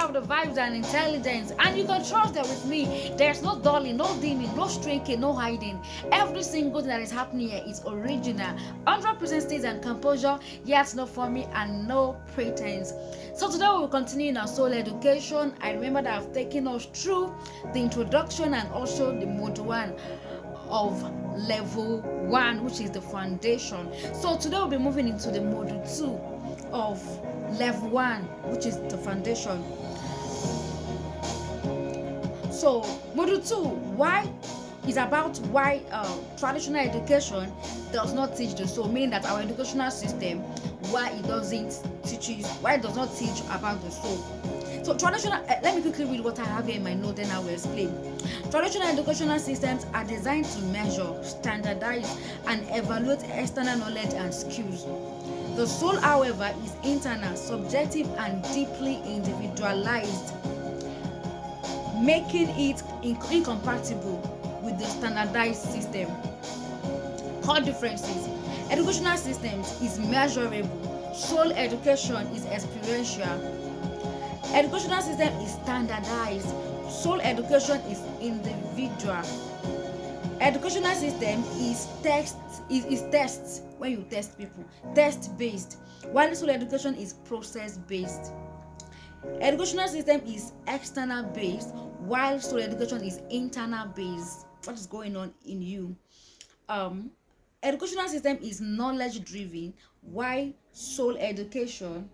have the vibes and intelligence, and you can trust that with me. There's no dulling, no dimming, no shrinking, no hiding. Every single thing that is happening here is original, 100% stays and composure, yet no forming and no pretense. So today we will continue in our soul education. I remember that I've taken us through the introduction and also the mode 1 of level 1, which is the foundation. So today we'll be moving into the module 2 of level 1, which is the foundation. So module 2, why is about why traditional education does not teach the soul, meaning that our educational system, why it does not teach about the soul. So traditional, let me quickly read what I have here in my note, then I will explain. Traditional educational systems are designed to measure, standardize, and evaluate external knowledge and skills. The soul, however, is internal, subjective, and deeply individualized, making it incompatible with the standardized system. Core differences: educational systems is measurable, soul education is experiential. Educational system is standardized, soul education is individual. Educational system is tests when you test people, test based, while soul education is process based. Educational system is external based, while soul education is internal based. What is going on in you? Educational system is knowledge driven, while soul education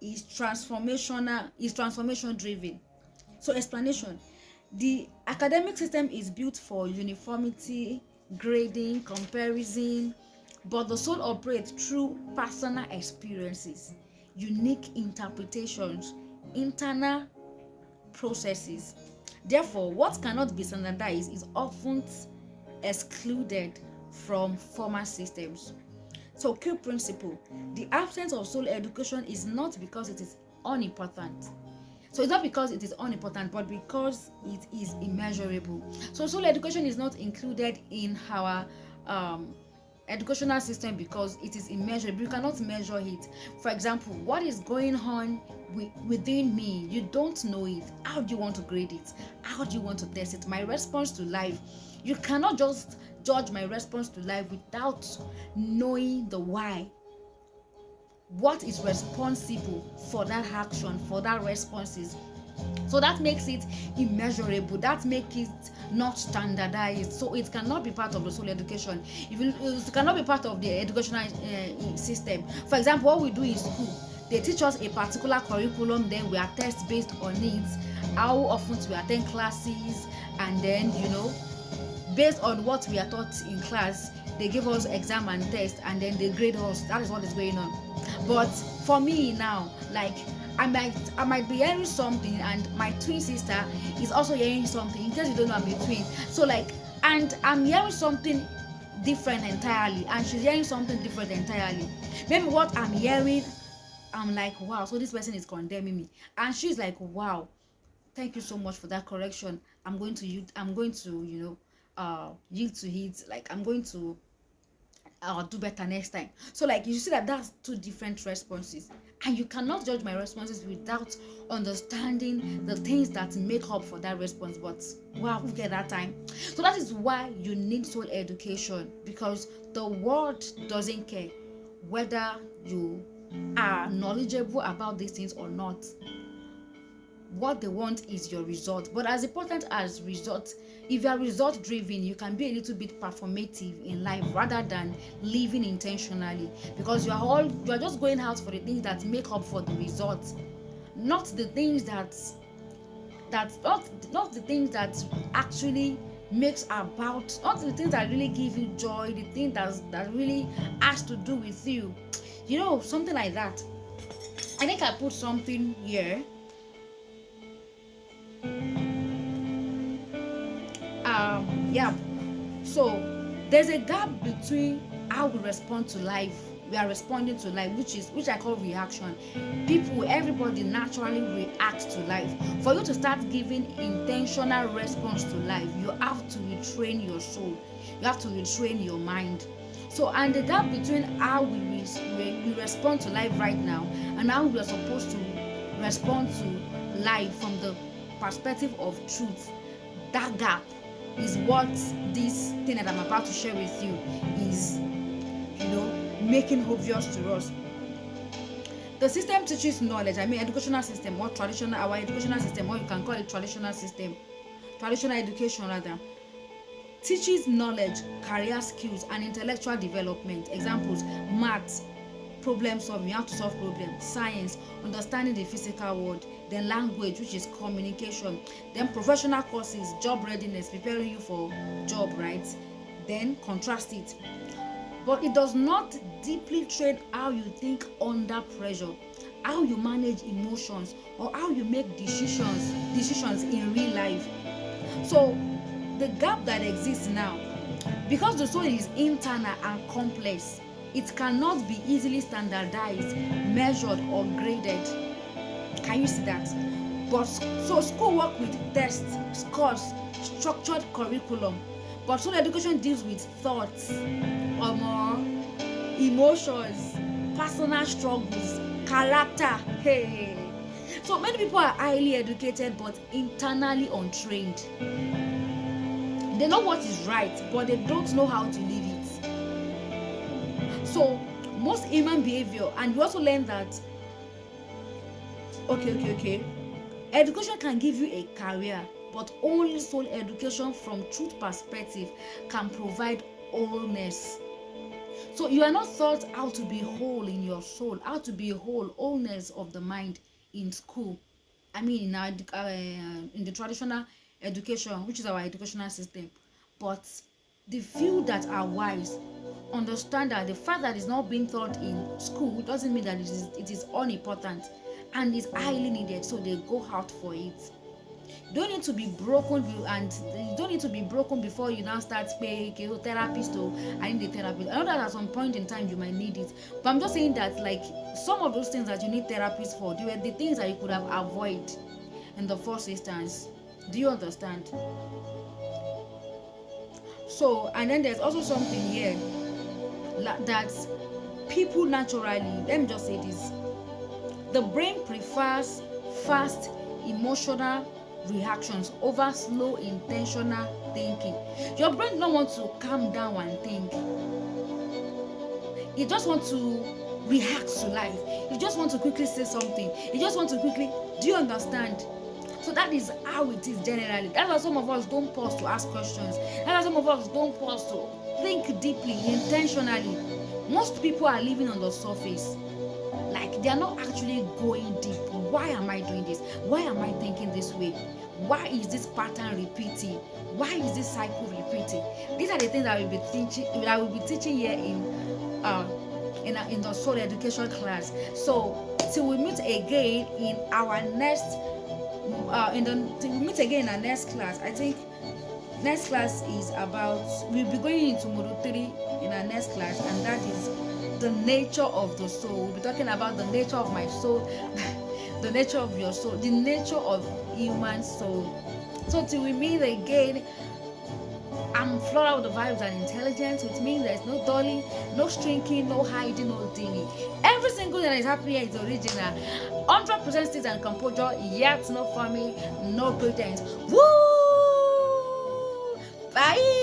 is transformation driven. So explanation: the academic system is built for uniformity, grading, comparison, but the soul operates through personal experiences, unique interpretations, internal processes. Therefore, what cannot be standardized is often excluded from formal systems. So, key principle: the absence of soul education is not because it is unimportant. So it's not because it is unimportant, but because it is immeasurable. So soul education is not included in our educational system because it is immeasurable. You cannot measure it. For example, what is going on within me, you don't know it. How do you want to grade it? How do you want to test it? My response to life, you cannot just judge my response to life without knowing the why. What is responsible for that action, for that responses? So that makes it immeasurable. That makes it not standardized. So it cannot be part of the soul education. It cannot be part of the educational system. For example, what we do in school, they teach us a particular curriculum, then we are test based on it, how often we attend classes, and then based on what we are taught in class, they give us exam and test, and then they grade us. That is what is going on. But for me now, like I might be hearing something, and my twin sister is also hearing something. In case you don't know, I'm a twin. So and I'm hearing something different entirely, and she's hearing something different entirely. Maybe what I'm hearing, I'm like, wow, so this person is condemning me, and she's like, wow, thank you so much for that correction. I'm going to yield to it. Like, I'm going to do better next time. So you see that's two different responses, and you cannot judge my responses without understanding the things that make up for that response. But wow, who get that time? So that is why you need soul education, because the world doesn't care whether you are knowledgeable about these things or not. What they want is your result. But as important as results, if you are result driven, you can be a little bit performative in life rather than living intentionally, because you are just going out for the things that make up for the results, not the things that not the things that actually makes about, not the things that really give you joy, the things that really has to do with you, something like that. I think I put something here. So there's a gap between how we respond to life. We are responding to life, which I call reaction. Everybody naturally reacts to life. For you to start giving intentional response to life, you have to retrain your soul. You have to retrain your mind. So, and the gap between how we respond to life right now and how we are supposed to respond to life from the perspective of truth, that gap is what this thing that I'm about to share with you is, making obvious to us. The system teaches knowledge. Educational system, or traditional, our educational system, or you can call it traditional system, traditional education rather, teaches knowledge, career skills, and intellectual development. Examples: maths, problem solving, how to solve problems; science, understanding the physical world; then language, which is communication; then professional courses, job readiness, preparing you for job, right? Then contrast it. But it does not deeply train how you think under pressure, how you manage emotions, or how you make decisions in real life. So the gap that exists now, because the soul is internal and complex, it cannot be easily standardized, measured, or graded. Can you see that? But so school work with tests, scores, structured curriculum, but soul education deals with thoughts, emotions, personal struggles, character. Hey, so many people are highly educated but internally untrained. They know what is right, but they don't know how to live it. So most human behavior, and we also learn that education can give you a career, but only soul education from truth perspective can provide wholeness. So you are not taught how to be whole in your soul, how to be wholeness of the mind in school. In the traditional education, which is our educational system. But the few that are wise understand that the fact that it's not being taught in school doesn't mean that it is unimportant and is highly needed, so they go out for it. You don't need to be broken, and you don't need to be broken before you now start paying therapist. I need a therapist. I know that at some point in time you might need it, but I'm just saying that, like, some of those things that you need therapists for, they were the things that you could have avoided in the first instance. Do you understand? So, and then there's also something here that people naturally, let me just say this, the brain prefers fast emotional reactions over slow intentional thinking. Your brain don't want to calm down and think. It just wants to react to life. You just want to quickly say something. You just want to quickly, do you understand? So that is how it is generally. That's why some of us don't pause to ask questions. That's why some of us don't pause to think deeply, intentionally. Most people are living on the surface. Like, they are not actually going deep. Why am I doing this? Why am I thinking this way? Why is this pattern repeating? Why is this cycle repeating? These are the things that we'll be teaching here in the soul education class. So till we meet again in our next class. I think next class is about, we'll be going into module 3 in our next class, and that is the nature of the soul. We'll be talking about the nature of my soul, the nature of your soul, the nature of human soul. So till we meet again, I'm Flora with the vibes and intelligence, which means there's no dulling, no shrinking, no hiding, no dimming. Every single thing that is happening here is original. 100% state and composure, yet no farming, no pretense. Woo! Bye!